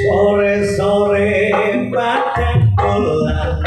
Sore-sore padang bulan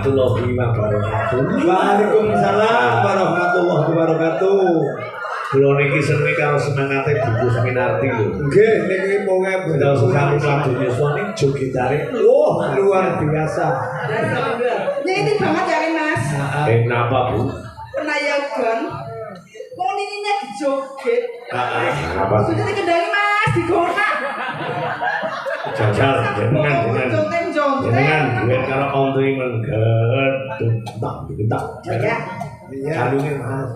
warahmatullahi wabarakatuh. Waalaikumsalam warahmatullahi wabarakatuh. Kula niki seni karo semangate buku Seminarti lho. Nggih, niki monge Bendal sesami lagu Yuswa ning jogitare. Wah, luar biasa. Ini banget ya Mas. Kenapa Bu? Penayangan. Wong nininya dijoget. Apa? Sudah dikendali Mas, digonak. Jajal jenengan jenengan duwe karo ontri mengget tak. Ya. Iya. Salunge Mas.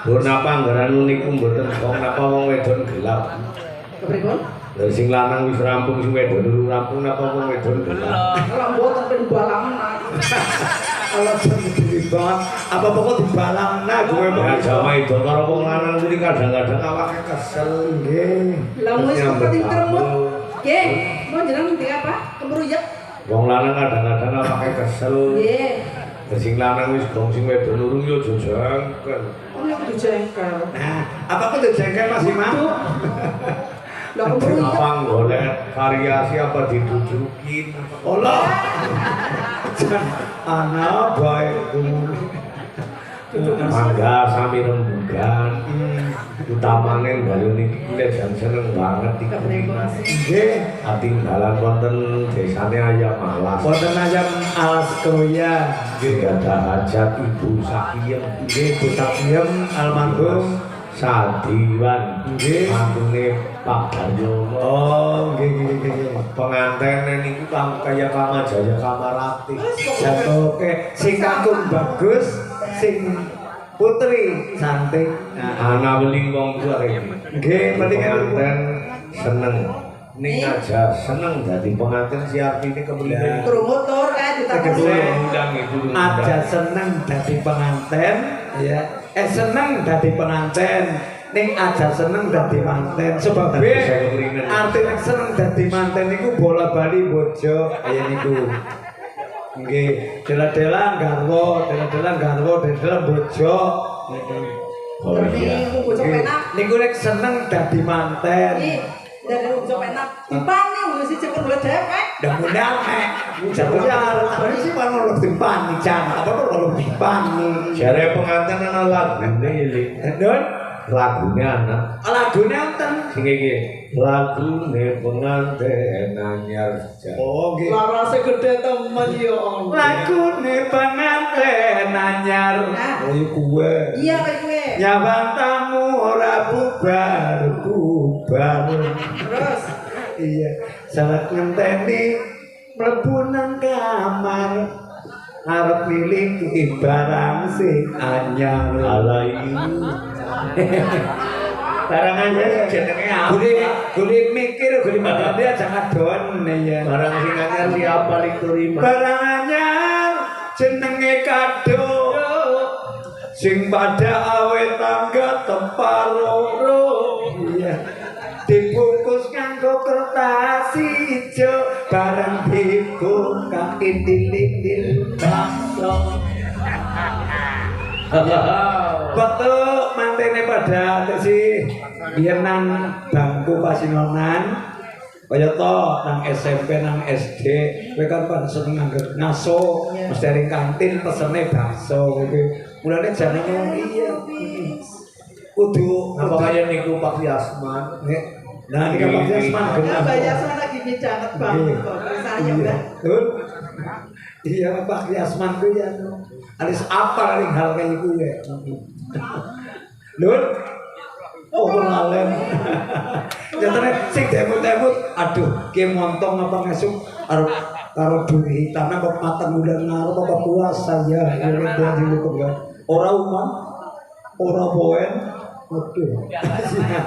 Lho napa anggaran niku mboten kok napa wong wedon gelap. Kepripun? Lha sing lanang wis rampung sing wedon durung rampung napa wong wedon gelap. Kalau mboten ben balang. Kalau jam gede banget, apa pokok dibalang nah gue Ya jama itu karo wong lanang kuwi kadang-kadang awake kesel nggih. Lah wis seperti kremut. Nggih, mau jeneng ngerti apa? Kemruyek. Wong lanang kadang-kadang awake kesel. Nggih. Sing lanang wis gong sing wedon urung yo jojangken. Oh, yang kudu jengkel. nah apa kok udah jengkel Mas Imam Lah kemruyek. Apa golek variasi apa didudukin. Allah anak baik Mangga sami rembugan. Utamane dalu niki kula jan seneng banget iki. nggih Atinggalan wonten desane Ayam Alas. wonten ayam alas kroya Nggih gadah hajat Ibu Sakiyem. nggih Bu Sapiem almarhum Sadiwan. Nggih. Mantune Pak Daryono. oh nggih Pengantene niku kaya Kamajaya Kamarati. jatuhke sing kakung bagus sing putri cantik nah Ana weling wong tuwa iki. nggih penting Penganten seneng. Ning aja seneng dadi pengantin si artine kepriye. Krungu tur kae ditakoni. Undang itu. aja seneng dadi penganten ya seneng dadi penganten ning aja seneng dadi manten sebab artine seneng dadi manten niku bola bali bojo kaya niku nggih dela-dela garwa dela-dela bojo Oh iya. Ini bocok penak. niku nek seneng dadi manten Ih, dari bocok penak. Dipani wis cepet mledek. dan undang jatuhnya apa sih mau lo timpani jangan apa lo timpani Jare pengantin ana lagune iki. don Lagune ana. lagune enten Sing iki lagune pengantin anyar. oh nggih Larase gede temen ya Allah. lagune penganten anyar oh iya kuwe Iya kayak gue. nyawang tamu ora bubar Terus iya salat ngenteni mlebu nang kamar arep milih barang sing anyar Ala iki. barang anyar jenenge apa guli mikir guli makan dia jangan don ya Barang sing anyar siapa terima. barang anyar jenenge kado sing pada awet tangga temparo iya dibungkus nganggo kertas ijo bareng dibuka indil-indil bakso waktu mantene pada tesi biar nang bangku pasinonan kaya to nang SMP nang SD kowe kan pada seneng ngaso mesti ring kantin pesene bakso kowe mulane jane ngomong iya kudu Apa kaya niku Pak Yasman? nah ini Pak Yasman Enggak bayar sama lagi bicara banget kok. Saya Mbak. betul iya Pak Yasman ku ya alis apa ring hal kayak gitu ya lur oh ngalen jatane sing demut-demut aduh ki montong apa ngesuk karo duri hitam apa matang udah ngarep apa puasa ya ngene dia dilukup ya ora umum ora poen waduh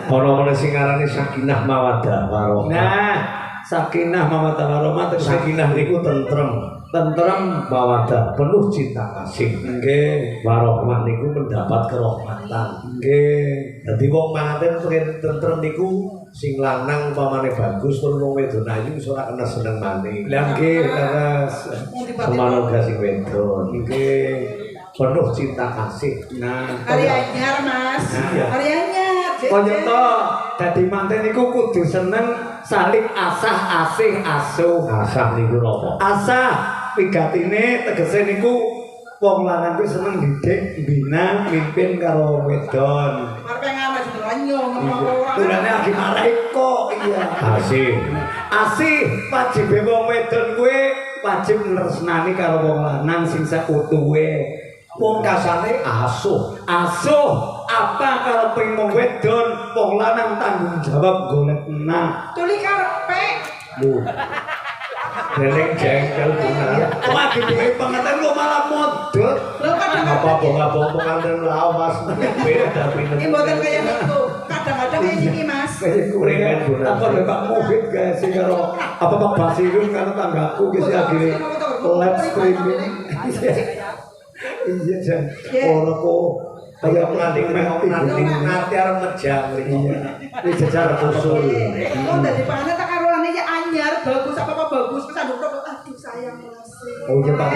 Ana meneh sing ngarani Sakinah Mawaddah Warohmah. nah sakinah mawaddah warahmah terus Sakinah niku tentrem, tentrem mawaddah penuh cinta kasih. nggih Warohmah niku mendapat kerahmatan. nggih Dadi wong manten tentrem niku sing lanang umpamane bagus tur wong wedon ayu wis ora kena seneng maneh. lah nggih terus Semana uga sing wedon nggih penuh cinta kasih. nah Hari anyar Mas. Iya. Hari anyar. kaya to dadi manten niku kudu seneng saling asah asih asuh Asah niku napa? asah wigatine tegese niku wong lanang kuwi seneng didik bina mimpin karo wedon Arep ngamas dilanyo ngomong turane lagi marahi kok iya Asih. asih wajib wong wedon kuwi wajib nresnani karo wong lanang sing sakutuhe Wong kasane asuh. asuh apa kalau pengen wong wedon wong lanang tanggung jawab golek enak tuli karepe. Lho. Dereng jengkel bener. wah gede pengertian kok malah modot Lho kan Apa bongkar pengantin lawas beda Ini mboten kaya niku. Kadang-kadang kayak gini, Mas. Kayak gue apa Pak Mufid guys sih karo apa Pak Basirun karo tanggaku guys akhirnya live streaming. Iya jan. Ora kok kayak pengantin nanti arep mejang iya. Ini secara usul. Oh, dari panganan tak karuane ya anyar, bagus apa bagus. Terus aduk tok, aduh sayang Mas. Oh iya Pak.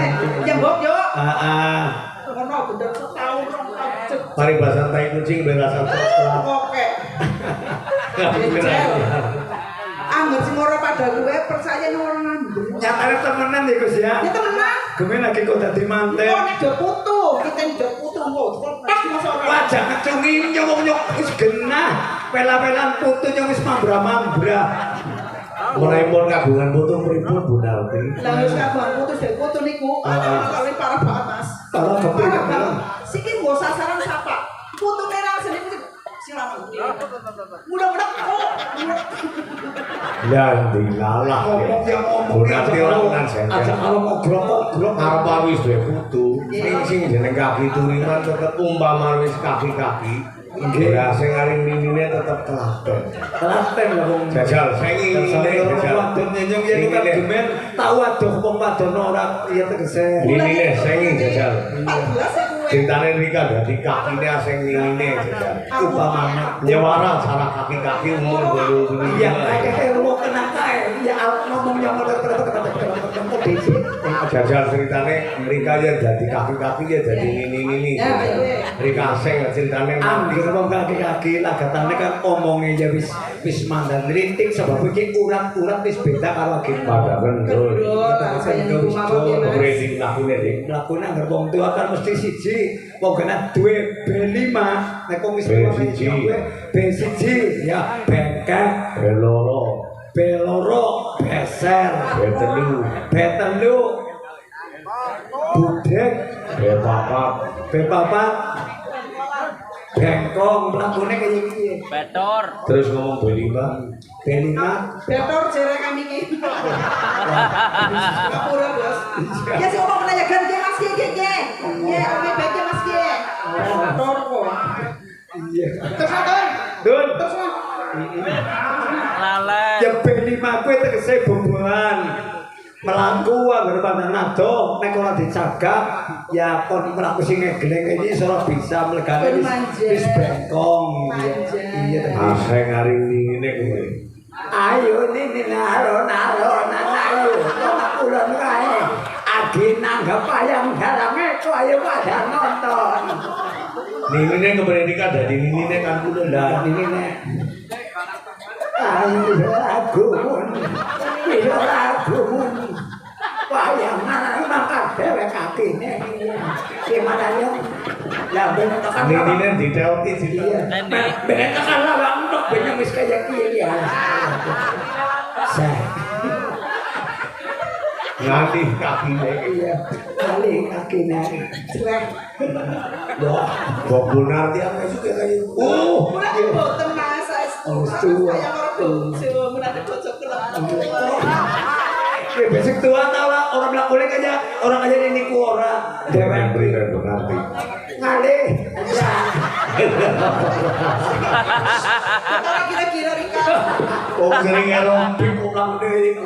Ya mbok yo. Heeh. Ngono bener setahun rong tahun. paribasan tai kucing ben rasa coklat. Oke. Angger sing ora pada gue percaya ora ngandel. Nyatane temenan ya Gus ya. Ya temenan. Gemen lagi kok dadi manten. Oh nek do putu, kita do putu kok. Tak masa ora. Wajah kecungi nyok wis genah. Pela-pelan putu nyong wis mambra-mambra. Merempon kagungan putu pripun Bu Narti? Lah wis kabar putus dari putu niku. Kali parah banget Mas. Parah kepriye Siki nggo sasaran sapa? Putu merah sendiri sing lanang. Mudah-mudah kok. Ya dilalah. Ngomong yang ngomong Bu Narti ora tenan aja seneng. kalau ngobrol Arep wis duwe putu, sing jeneng kaki turingan tetep umpama wis kaki-kaki. Ora sing aring minine tetep telaten. telaten lah wong Jajal sing ngene jajal. wadon nyenyong yen kita gemen tau adoh wong wadon ora iya tegese. Ini sing jajal. 14 ya kuwe. Cintane Rika dadi kakine sing ngene jajal. Upamane Nyewara cara kaki-kaki umur 20. iya kayak wong kena kae ya ngomong yang ketemu dhisik. Jajal ceritane Rika ya dadi kaki-kaki ya dadi ngini-ngini. Ya, iya. Rika sing ceritane Angger wong kaki-kaki lagatane kan omongnya ya wis mandan rintik sebab iki urat-urat wis beda karo ageng pada bener. Branding lakune dik. Lakune angger wong tua kan mesti siji wong kena duwe B5 nek wong wis B1. duwe B1 ya bengkek Beloro, beloro beser betelu, betelu budek bepapat, bepapat bengkong lakune kaya iki Betor. terus ngomong B5. B5 Betor cerekan iki. Ngapura, Bos. Ya sing ngomong nanya ganti Mas Ki. Ya, ame baiknya Mas Ki. Betor kok. iya Terus Don. Dun Terus Lalen. ya B5 kuwi tegese boboan melaku agar pada nado nek ora dicagak ya kon melaku sing ngegleng iki ora bisa mlegane wis bengkong iya Aseng aring ngene kuwi. ayo nini alon ayo kulon kae agi nanggap ayam dalange kok ayo pada nonton Nini kemerdekaan dadi nini kan kulo lah ini nek ayo lagumun ayo lagumun wayang mangkat dhewe kakine gimana yo lah ben tekan Nini diteoki iya ben tekan lawang tok ben wis kaya kiye ya nganti kakine. iya kali kakine wah Kok Bu Narti ame suka kaya Murah boten Mas. Saya ora bojo, murah cocok ya besok tua tau lah orang bilang boleh aja orang aja ini ku ora Dewen priwe Bu Narti. ngalih ya Ora kira-kira Rika. Oh sering aerobik kok lakune iki.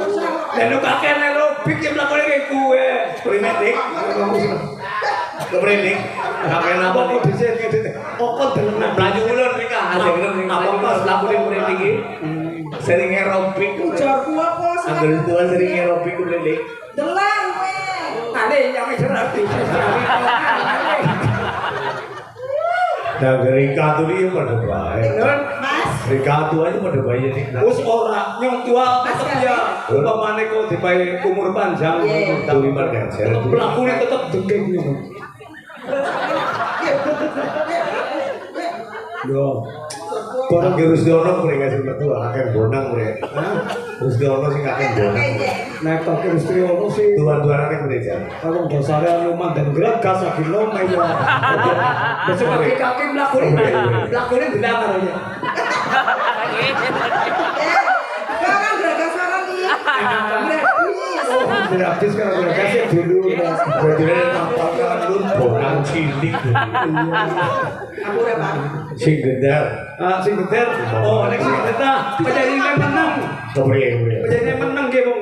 dan lu kakek aerobik yang bilang boleh kue Primet dik. Kemerdekaan. Kapan apa kok bisa gitu kok tenan Melayu ulun Rika, aja bener ning apa lakune primet iki. Sering aerobik. Ujar ku apa Angger tua sering aerobik kuwi dik. Delang kowe. ngalih yang wis ora bisa Nah, Rika tuh dia pada baik. Mas. Rika tuh aja pada baik nih. wis ora nyong tua tetep ya upamane kok dipae umur panjang Tuh lima gajar. lakune tetep degeng yo yo Orang gerus dono mereka sih betul, akan bonang mereka. Terus dono sih akan bonang. nek kok Gusti ono sih Tuan-tuan akan mereka. kalau dasarnya lumayan dan geragas lagi lomba ya besok kaki-kaki melakukan bilang aja Kau kan geragas orang nih. Gratis. hampir habis kalau udah kasih dulu. Berarti tampang kan lu bonang cilik. Aku udah Pak. Sing gendar. Sing geder. Oh, nek sing geder penyanyi menang. Kepriye. Penyanyi menang ge wong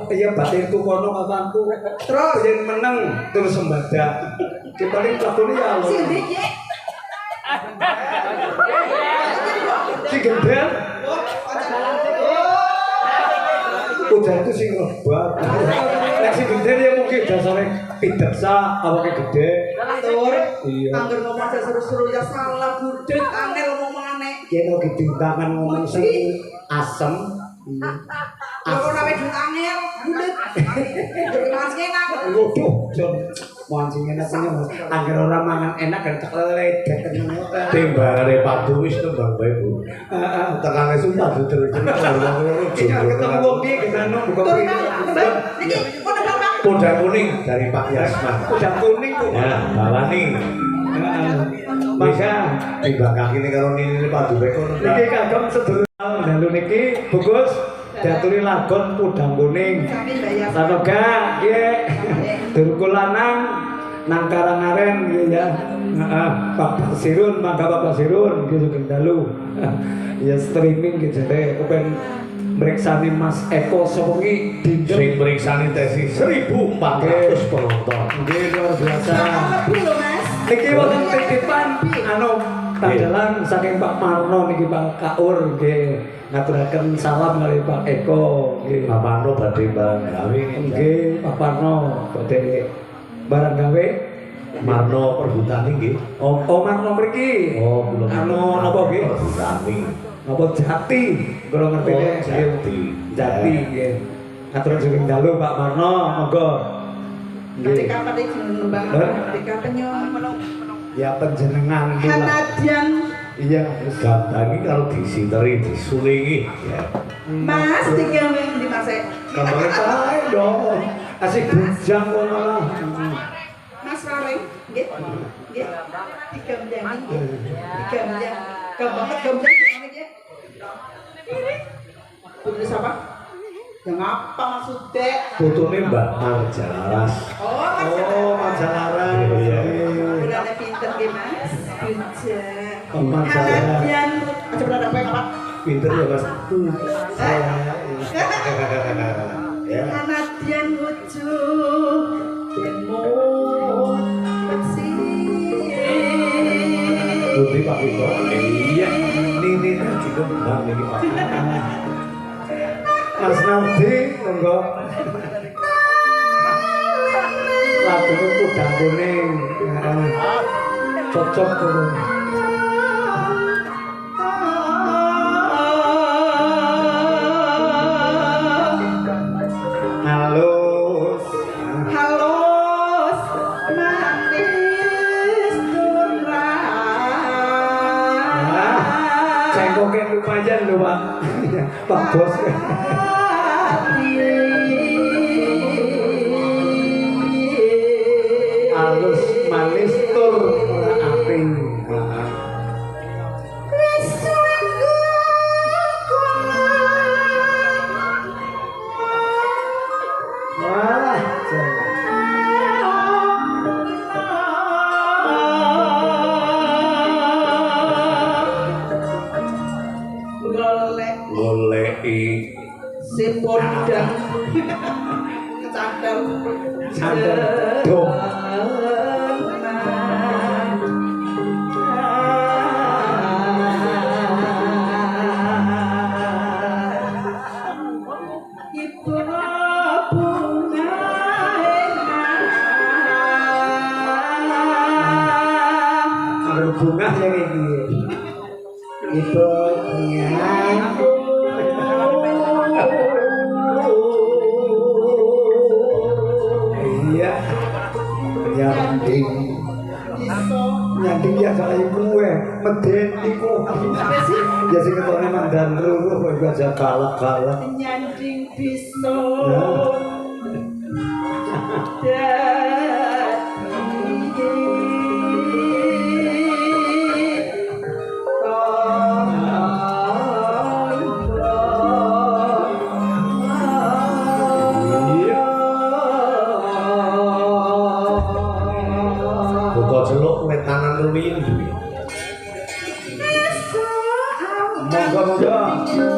iya batinku kono kawanku. Terus penyanyi menang terus sembada. Ki paling lakune ya Allah. Sing iki. Sing geder. Udah itu sing lebat. Nek sing geder ya mungkin dasare pidaksa awake gede. Tur. Iya. Angger ngomong seru-seru ya salah budut angel ngomongane. Kena gedintangan ngomong sing asem. Aku nawe duit angel budut. Jadi mas enak. Waduh, Jon. Mancing enak punya Mas. Angger ora mangan enak kan tak leledek tenan. Timbangane padu wis tembang bae, Bu. Heeh. Tekane sumpah terus. Kita ketemu wong iki kesana buka Tur pintu. Pak. Niki udah Bapak. Kuda kuning dari Pak Yasman. Udah kuning kok. Ya, bawani. Bisa timbang kaki ini karo ini padu bae kono. Niki kagem sedulur dalu niki Bagus diaturi lagon udang kuning. Kami bayar. Sanoga nggih. Durku lanang nang Karangaren nggih ya. Heeh, Pak Sirun, mangga Pak Sirun nggih sugeng dalu. Ya streaming gitu deh, kepen meriksani Mas Eko Sopongi dinten Sing meriksani tesis 1.400 penonton. nggih luar biasa. Lebih loh Mas. Niki wonten titipan anu tandalan saking Pak Marno niki Pak Kaur nggih ngaturaken salam kali Pak Eko nggih. Pak Marno badhe bang gawe. Nggih Pak Marno badhe barang gawe. Marno perhutani nggih. Oh Marno mriki. Oh, belum. Anu napa nggih? Perhutani. Napa Jati? Kula ngertine Oh, Jati. Jati nggih. Atur sugeng dalu Pak Marno monggo. Nanti kapan iki nembang nanti kapan yo. Ya panjenengan lho. Hanadian Iya, wis Gandangi kalau disiteri disulingi ya. Mas tiga di Mas. Kabar kae dong. Asik bujang ngono lah. Mas Raring, nggih. Nggih. Tiga menjang. Tiga menjang. Kebanget gemblang gimana ya? Ini siapa? Yang apa maksudnya? Fotone Mbak Marjaras. Oh, Majalaran. Iya. Bulannya pinter gimana? Bujang. Oh, Majalaran. Hanadian. Aja berada apa apa? Pinter ya Mas. Ya. Hanadian wujud demo bersih. Putri Pak Wito. Iya. Ini juga bang ini Pak. Mas Nardi, monggo. Lagunya Kudang Kuning. Cocok tuh. Halus. Halus manis Nah, cengkoknya lumayan loh Pak. Pak Bos. Halus manis tur ora aping. Wah, Goleki Sipodang Kecandal Candal dong. Ibu bunga Ada bunga yang ini. Itu bunga. Iya. Nyanding. Nyanding ya kalau ibu meden iku. Ya sing ketone mandan ruruh kok aja galak-galak. Nyanding bisa Iya. Ruin. Asa Moga-moga